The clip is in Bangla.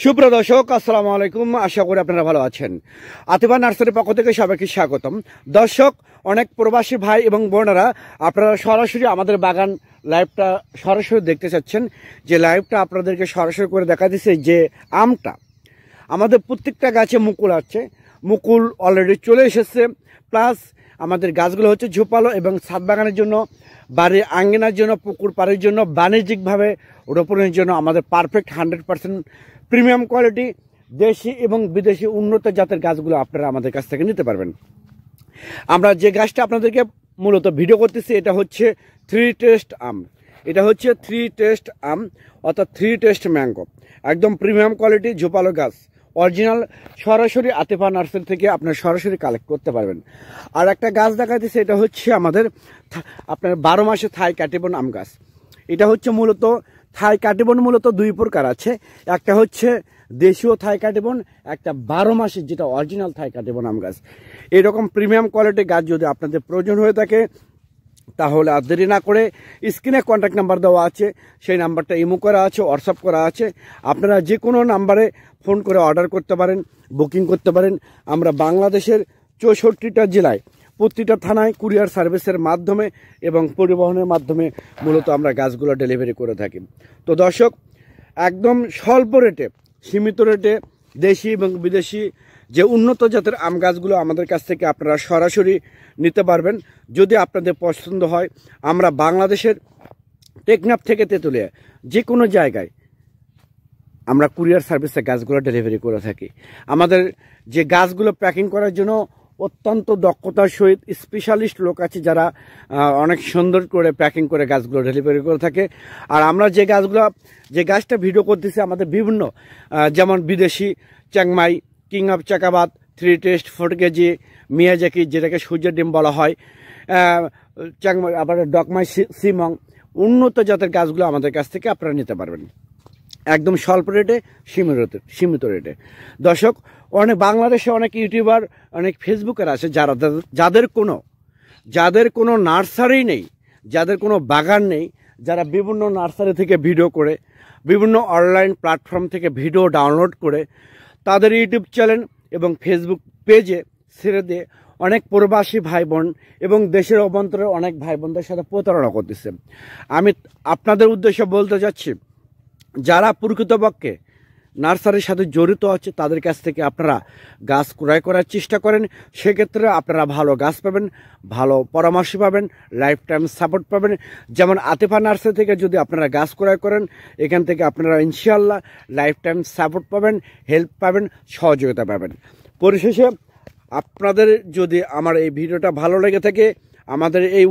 সুপ্রিয় দর্শক, আসসালামু আলাইকুম। আশা করি আপনারা ভালো আছেন। আতিফা নার্সারির পক্ষ থেকে সবাইকে স্বাগতম। দর্শক, অনেক প্রবাসী ভাই এবং বোনেরা আপনারা সরাসরি আমাদের বাগান লাইভটা সরাসরি দেখতে চাচ্ছেন। যে লাইভটা আপনাদেরকে সরাসরি করে দেখা দিচ্ছে যে আমটা আমাদের প্রত্যেকটা গাছে মুকুল আছে, মুকুল অলরেডি চলে এসেছে। প্লাস আমাদের গাছগুলো হচ্ছে ঝোপালো এবং ছাদ বাগানের জন্য, বাড়ির আঙ্গিনার জন্য, পুকুর পাড়ের জন্য, বাণিজ্যিকভাবে রোপণের জন্য আমাদের পারফেক্ট 100% প্রিমিয়াম কোয়ালিটি দেশি এবং বিদেশি উন্নত জাতের গাছগুলো আপনারা আমাদের কাছ থেকে নিতে পারবেন। আমরা যে গাছটা আপনাদেরকে মূলত ভিডিও করতেছি এটা হচ্ছে 3 টেস্ট আম। এটা হচ্ছে 3 টেস্ট আম অর্থাৎ 3 টেস্ট ম্যাঙ্গো, একদম প্রিমিয়াম কোয়ালিটি ঝোপালো গাছ, অরিজিনাল সরাসরি আতিফা নার্সারি থেকে আপনার সরাসরি কালেক্ট করতে পারবেন। আর একটা গাছ দেখা দিচ্ছে, এটা হচ্ছে আমাদের আপনার 12 মাসে থাই কাটিবন আম গাছ। এটা হচ্ছে মূলত থাই কাটিবন মূলত 2 প্রকার আছে। একটা হচ্ছে দেশীয় থাই কাটিবন, একটা 12 মাসের যেটা অরিজিনাল থাই কাটিবন আম গাছ। এরকম প্রিমিয়াম কোয়ালিটির গাছ যদি আপনাদের প্রয়োজন হয়ে থাকে তাহলে আর দেরি না করে স্ক্রিনে কন্ট্যাক্ট নাম্বার দেওয়া আছে, সেই নাম্বারটা ইমো করা আছে, হোয়াটসঅ্যাপ করা আছে। আপনারা যে কোনো নাম্বারে ফোন করে অর্ডার করতে পারেন, বুকিং করতে পারেন। আমরা বাংলাদেশের 64টা জেলায় প্রতিটা থানায় কুরিয়ার সার্ভিসের মাধ্যমে এবং পরিবহনের মাধ্যমে মূলত আমরা গাছগুলো ডেলিভারি করে থাকি। তো দর্শক, একদম স্বল্প রেটে, সীমিত রেটে দেশি এবং বিদেশি যে উন্নত জাতের আম গাছগুলো আমাদের কাছ থেকে আপনারা সরাসরি নিতে পারবেন। যদি আপনাদের পছন্দ হয়, আমরা বাংলাদেশের টেকনাফ থেকে তেঁতুলিয়া যে কোনো জায়গায় আমরা কুরিয়ার সার্ভিসে গাছগুলো ডেলিভারি করে থাকি। আমাদের যে গাছগুলো প্যাকিং করার জন্য অত্যন্ত দক্ষতার সহিত স্পেশালিস্ট লোক আছে, যারা অনেক সুন্দর করে প্যাকিং করে গাছগুলো ডেলিভারি করে থাকে। আর আমরা যে গাছটা ভিডিও করতেছি আমাদের বিভিন্ন যেমন বিদেশি চ্যাংমাই, কিং অফ চাকাবাদ, 3 টেস্ট, 4 কেজি, মিয়াজাকি যেটাকে সূর্যের ডিম বলা হয়, চ্যাংমাই, আবার ডকমাই, সিমং, উন্নত জাতের গাছগুলো আমাদের কাছ থেকে আপনারা নিতে পারবেন একদম স্বল্প রেটে, সীমিত রেটে। দর্শক, অনেক বাংলাদেশে অনেক ইউটিউবার, অনেক ফেসবুকার আছে যাদের কোনো নার্সারি নেই, যাদের কোনো বাগান নেই, যারা বিভিন্ন নার্সারি থেকে ভিডিও করে, বিভিন্ন অনলাইন প্ল্যাটফর্ম থেকে ভিডিও ডাউনলোড করে তাদের ইউটিউব চ্যানেল এবং ফেসবুক পেজে ছেড়ে দিয়ে অনেক প্রবাসী ভাই বোন এবং দেশের অভ্যন্তরে অনেক ভাই বোনদের সাথে প্রতারণা করতেছে। আমি আপনাদের উদ্দেশ্যে বলতে যাচ্ছি, যারা প্রকৃতপক্ষে নার্সারির সাথে জড়িত আছে তাদের কাছ থেকে আপনারা গাছ ক্রয় করার চেষ্টা করেন। সেক্ষেত্রে আপনারা ভালো গাছ পাবেন, ভালো পরামর্শ পাবেন, লাইফ টাইম সাপোর্ট পাবেন। যেমন আতিফা নার্সারি থেকে যদি আপনারা গাছ ক্রয় করেন, এখান থেকে আপনারা ইনশাআল্লাহ লাইফ টাইম সাপোর্ট পাবেন, হেল্প পাবেন, সহযোগিতা পাবেন। পরিশেষে আপনাদের যদি আমার এই ভিডিওটা ভালো লেগে থাকে, আমাদের এই